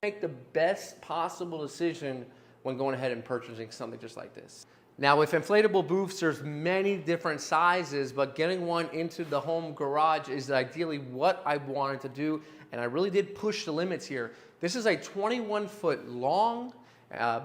Make the best possible decision when going ahead and purchasing something just like this. Now with inflatable booths, there's many different sizes, but getting one into the home garage is ideally what I wanted to do, and I really did push the limits here. This is a 21-foot long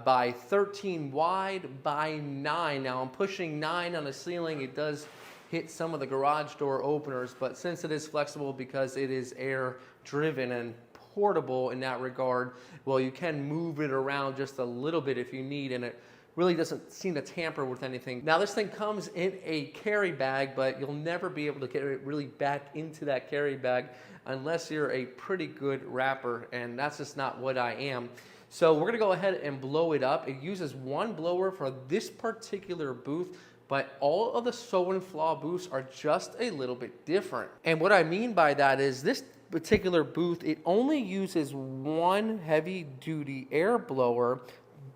by 13 wide by 9. Now I'm pushing 9 on the ceiling. It does hit some of the garage door openers, but since it is flexible because it is air driven and portable in that regard, well, you can move it around just a little bit if you need, and it really doesn't seem to tamper with anything. Now this thing comes in a carry bag, but you'll never be able to get it really back into that carry bag unless you're a pretty good rapper, and that's just not what I am. So we're gonna go ahead and blow it up. It uses one blower for this particular booth, but all of the sew and flaw booths are just a little bit different. And what I mean by that is this particular booth, it only uses one heavy duty air blower,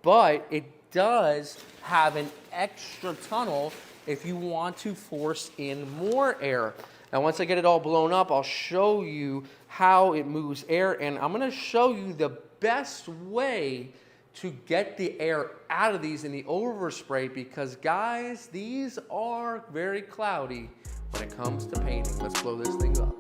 but it does have an extra tunnel if you want to force in more air. Now once I get it all blown up, I'll show you how it moves air, and I'm gonna show you the best way to get the air out of these in the overspray, because guys, these are very cloudy when it comes to painting. Let's blow this thing up.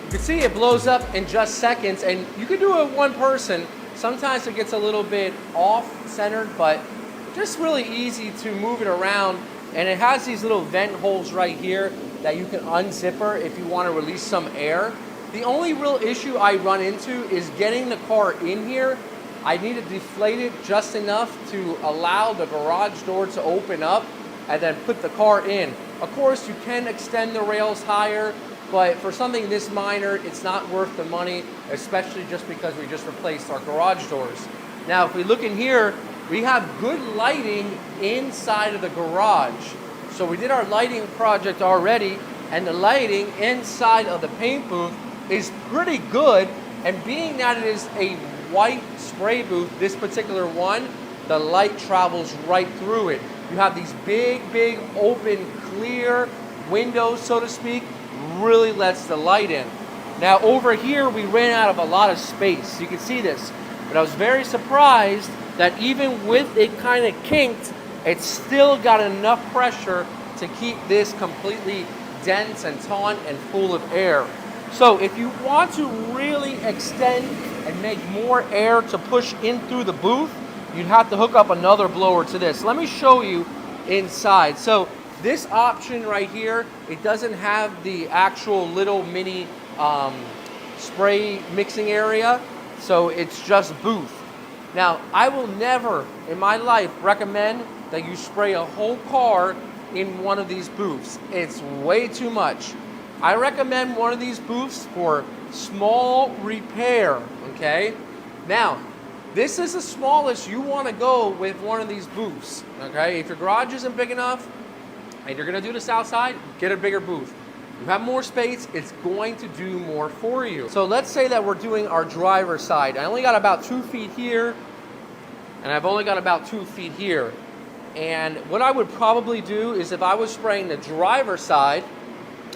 You can see it blows up in just seconds, and you can do it with one person. Sometimes it gets a little bit off-centered, but just really easy to move it around. And it has these little vent holes right here that you can unzipper if you want to release some air. The only real issue I run into is getting the car in here. I need to deflate it just enough to allow the garage door to open up and then put the car in. Of course, you can extend the rails higher, but for something this minor, it's not worth the money, especially just because we just replaced our garage doors. Now, if we look in here, we have good lighting inside of the garage. So we did our lighting project already, and the lighting inside of the paint booth is pretty good. And being that it is a white spray booth, this particular one, the light travels right through it. You have these big open, clear windows, so to speak, really lets the light in. Now over here, we ran out of a lot of space. You can see this, but I was very surprised that even with it kind of kinked, it's still got enough pressure to keep this completely dense and taut and full of air. So if you want to really extend and make more air to push in through the booth, you'd have to hook up another blower to this. Let me show you inside. So this option right here, it doesn't have the actual little mini spray mixing area, so it's just booth. Now, I will never in my life recommend that you spray a whole car in one of these booths. It's way too much. I recommend one of these booths for small repair, okay? Now, this is the smallest you want to go with one of these booths, okay? If your garage isn't big enough and you're going to do this outside, get a bigger booth. You have more space, it's going to do more for you. So let's say that we're doing our driver's side. I only got about 2 feet here, and I've only got about 2 feet here. And what I would probably do is if I was spraying the driver's side,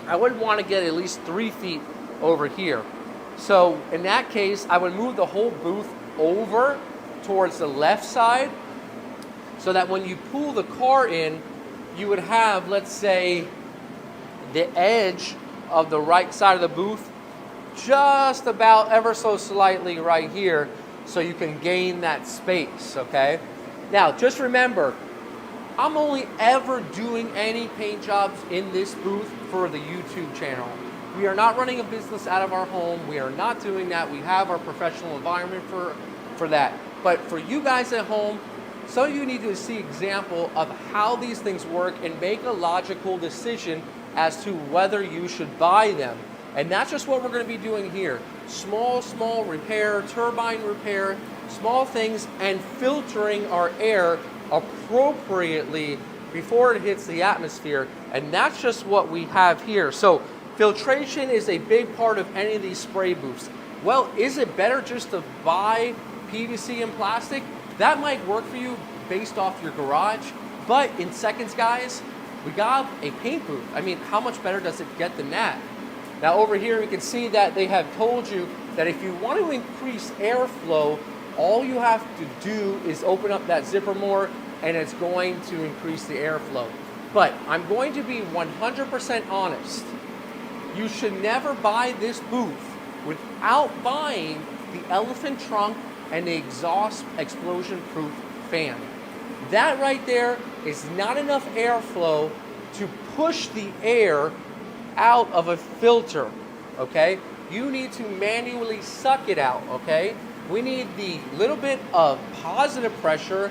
I would want to get at least 3 feet over here. So in that case, I would move the whole booth over towards the left side so that when you pull the car in, you would have, let's say, the edge of the right side of the booth just about ever so slightly right here, so you can gain that space, okay? Now, just remember, I'm only ever doing any paint jobs in this booth for the YouTube channel. We are not running a business out of our home. We are not doing that. We have our professional environment for that. But for you guys at home, some of you need to see example of how these things work and make a logical decision as to whether you should buy them. And that's just what we're going to be doing here. Small repair, turbine repair, small things, and filtering our air appropriately before it hits the atmosphere. And that's just what we have here. So filtration is a big part of any of these spray booths. Well, is it better just to buy PVC and plastic? That might work for you based off your garage, but in seconds, guys, we got a paint booth. I mean, how much better does it get than that? Now over here, you can see that they have told you that if you want to increase airflow, all you have to do is open up that zipper more, and it's going to increase the airflow. But I'm going to be 100% honest. You should never buy this booth without buying the elephant trunk and the exhaust explosion-proof fan. That right there is not enough airflow to push the air out of a filter, okay? You need to manually suck it out, okay? We need the little bit of positive pressure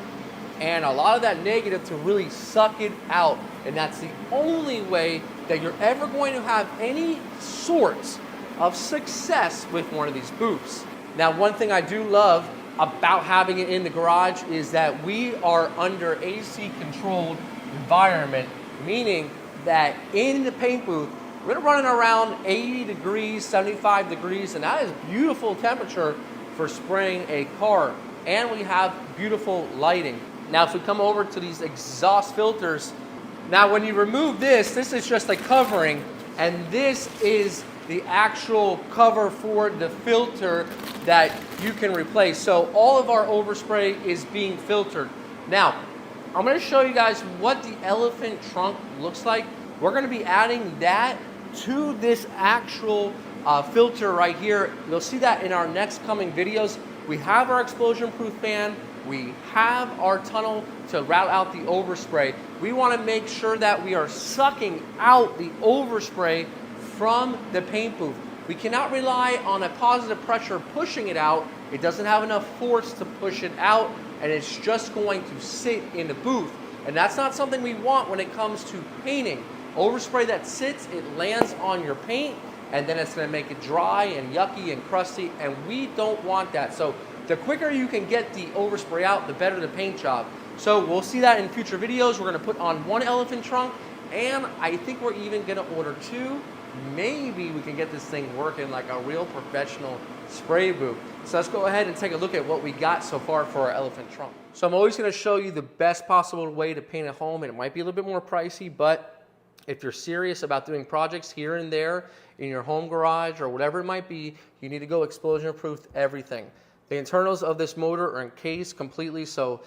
and a lot of that negative to really suck it out. And that's the only way that you're ever going to have any sorts of success with one of these booths. Now, one thing I do love about having it in the garage is that we are under AC controlled environment, meaning that in the paint booth, we're running around 80 degrees, 75 degrees, and that is beautiful temperature for spraying a car. And we have beautiful lighting. Now, if we come over to these exhaust filters, now when you remove this is just a covering, and this is the actual cover for the filter that you can replace. So all of our overspray is being filtered. Now, I'm gonna show you guys what the elephant trunk looks like. We're gonna be adding that to this actual filter right here. You'll see that in our next coming videos. We have our explosion-proof fan. We have our tunnel to route out the overspray. We want to make sure that we are sucking out the overspray from the paint booth. We cannot rely on a positive pressure pushing it out. It doesn't have enough force to push it out, and it's just going to sit in the booth. And that's not something we want when it comes to painting. Overspray that sits, it lands on your paint, and then it's going to make it dry and yucky and crusty, and we don't want that. So the quicker you can get the overspray out, the better the paint job. So we'll see that in future videos. We're going to put on one elephant trunk, and I think we're even going to order two. Maybe we can get this thing working like a real professional spray booth. So let's go ahead and take a look at what we got so far for our elephant trunk. So I'm always going to show you the best possible way to paint a home, and it might be a little bit more pricey, but if you're serious about doing projects here and there in your home garage or whatever it might be, you need to go explosion-proof everything. The internals of this motor are encased completely, so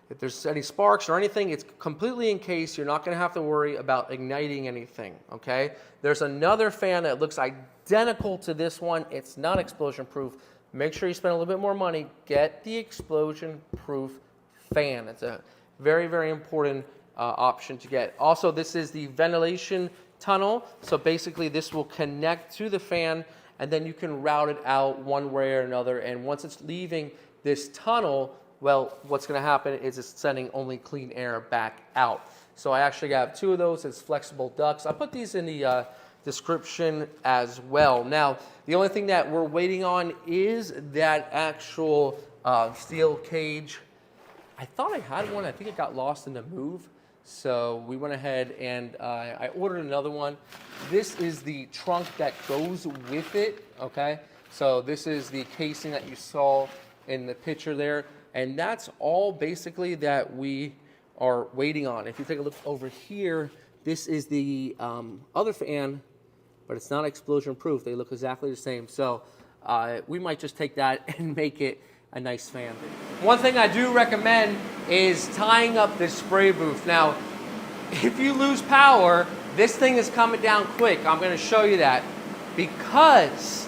if there's any sparks or anything, it's completely encased. You're not going to have to worry about igniting anything, okay? There's another fan that looks identical to this one. It's not explosion-proof. Make sure you spend a little bit more money. Get the explosion-proof fan. It's a very, very important option to get. Also, this is the ventilation tunnel. So basically, this will connect to the fan, and then you can route it out one way or another. And once it's leaving this tunnel, well, what's going to happen is it's sending only clean air back out. So I actually got two of those. It's flexible ducts. I put these in the description as well. Now, the only thing that we're waiting on is that actual steel cage. I thought I had one. I think it got lost in the move. So we went ahead and I ordered another one. This is the trunk that goes with it, okay? So this is the casing that you saw in the picture there. And that's all basically that we are waiting on. If you take a look over here, this is the other fan, but it's not explosion proof. They look exactly the same. So we might just take that and make it a nice fan. One thing I do recommend is tying up this spray booth. Now, if you lose power, this thing is coming down quick. I'm going to show you that, because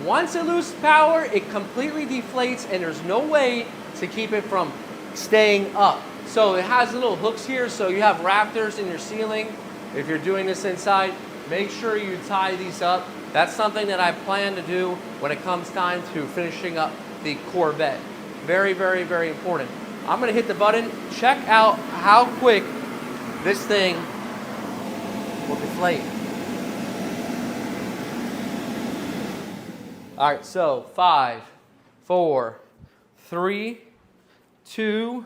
once it loses power, it completely deflates, and there's no way to keep it from staying up. So it has little hooks here, so you have rafters in your ceiling. If you're doing this inside, make sure you tie these up. That's something that I plan to do when it comes time to finishing up the Corvette. Very, very, very important. I'm going to hit the button. Check out how quick this thing will deflate. All right, so 5, 4, 3, 2,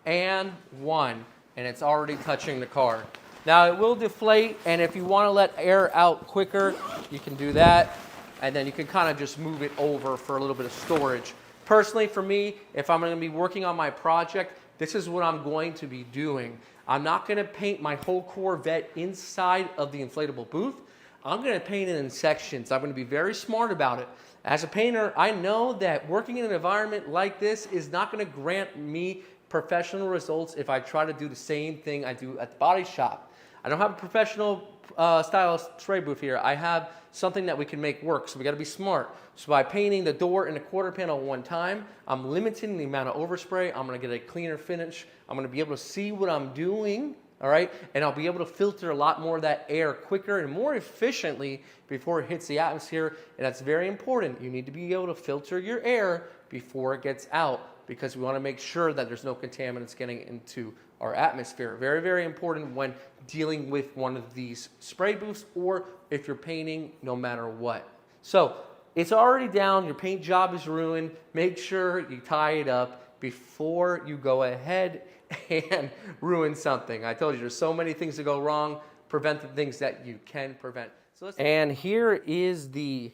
and 1. And it's already touching the car. Now it will deflate, and if you want to let air out quicker, you can do that. And then you can kind of just move it over for a little bit of storage. Personally, for me, if I'm going to be working on my project, this is what I'm going to be doing. I'm not gonna paint my whole Corvette inside of the inflatable booth. I'm gonna paint it in sections. I'm gonna be very smart about it. As a painter, I know that working in an environment like this is not gonna grant me professional results if I try to do the same thing I do at the body shop. I don't have a professional style spray booth here. I have something that we can make work, so we gotta be smart. So by painting the door and the quarter panel one time, I'm limiting the amount of overspray. I'm gonna get a cleaner finish. I'm gonna be able to see what I'm doing, all right? And I'll be able to filter a lot more of that air quicker and more efficiently before it hits the atmosphere. And that's very important. You need to be able to filter your air before it gets out, because we want to make sure that there's no contaminants getting into our atmosphere. Very, very important when dealing with one of these spray booths, or if you're painting, no matter what. So it's already down, your paint job is ruined. Make sure you tie it up before you go ahead and ruin something. I told you there's so many things that go wrong. Prevent the things that you can prevent. And here is the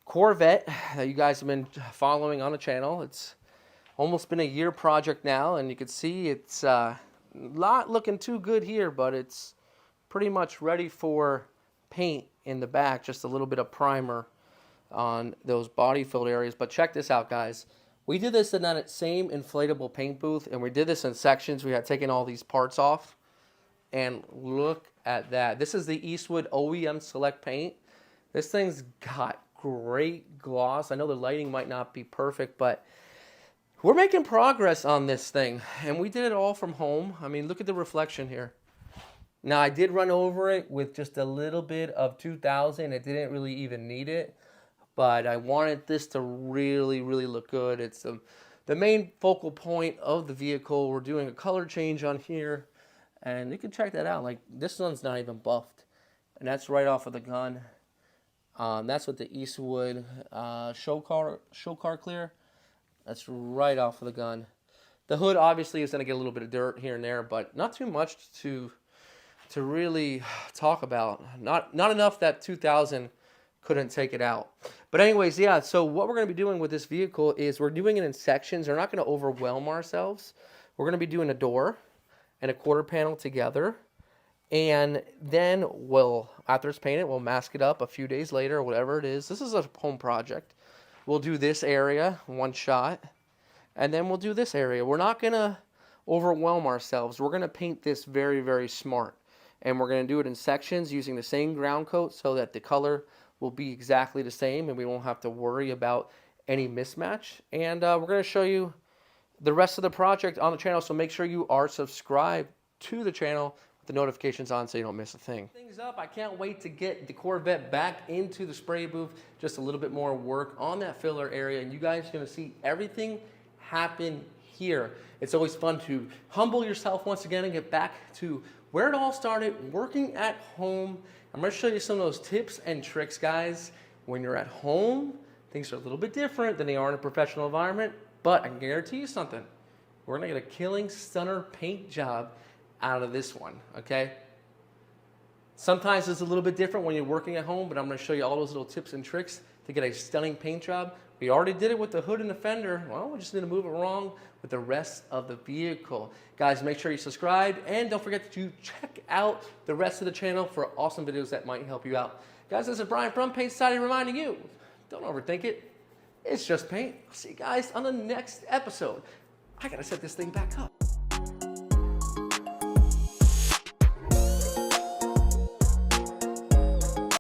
Corvette that you guys have been following on the channel. It's almost been a year project now, and you can see it's not looking too good here, but it's pretty much ready for paint in the back. Just a little bit of primer on those body filled areas. But check this out, guys. We did this in that same inflatable paint booth, and we did this in sections. We had taken all these parts off, and look at that. This is the Eastwood OEM Select paint. This thing's got great gloss. I know the lighting might not be perfect, but we're making progress on this thing, and we did it all from home. I mean, look at the reflection here. Now, I did run over it with just a little bit of 2000. It didn't really even need it, but I wanted this to really, really look good. It's the main focal point of the vehicle. We're doing a color change on here, and you can check that out. Like, this one's not even buffed, and that's right off of the gun. That's with the Eastwood show car clear. That's right off of the gun. The hood obviously is going to get a little bit of dirt here and there, but not too much to really talk about. Not enough that 2000 couldn't take it out. But anyways, yeah, so what we're going to be doing with this vehicle is we're doing it in sections. We're not going to overwhelm ourselves. We're going to be doing a door and a quarter panel together. And then after it's painted, we'll mask it up a few days later or whatever it is. This is a home project. We'll do this area, one shot, and then we'll do this area. We're not going to overwhelm ourselves. We're going to paint this very, very smart. And we're going to do it in sections using the same ground coat so that the color will be exactly the same and we won't have to worry about any mismatch. And we're going to show you the rest of the project on the channel, so make sure you are subscribed to the channel with the notifications on so you don't miss a thing. Things up. I can't wait to get the Corvette back into the spray booth. Just a little bit more work on that filler area, and you guys are going to see everything happen here. It's always fun to humble yourself once again and get back to where it all started, working at home. I'm going to show you some of those tips and tricks, guys. When you're at home, things are a little bit different than they are in a professional environment, but I can guarantee you something. We're going to get a killing stunner paint job out of this one, okay? Sometimes it's a little bit different when you're working at home, but I'm going to show you all those little tips and tricks to get a stunning paint job. We already did it with the hood and the fender. Well, we just need to move it along with the rest of the vehicle. Guys, make sure you subscribe, and don't forget to check out the rest of the channel for awesome videos that might help you out. Guys, this is Brian from PaintSociety reminding you, don't overthink it. It's just paint. I'll see you guys on the next episode. I got to set this thing back up.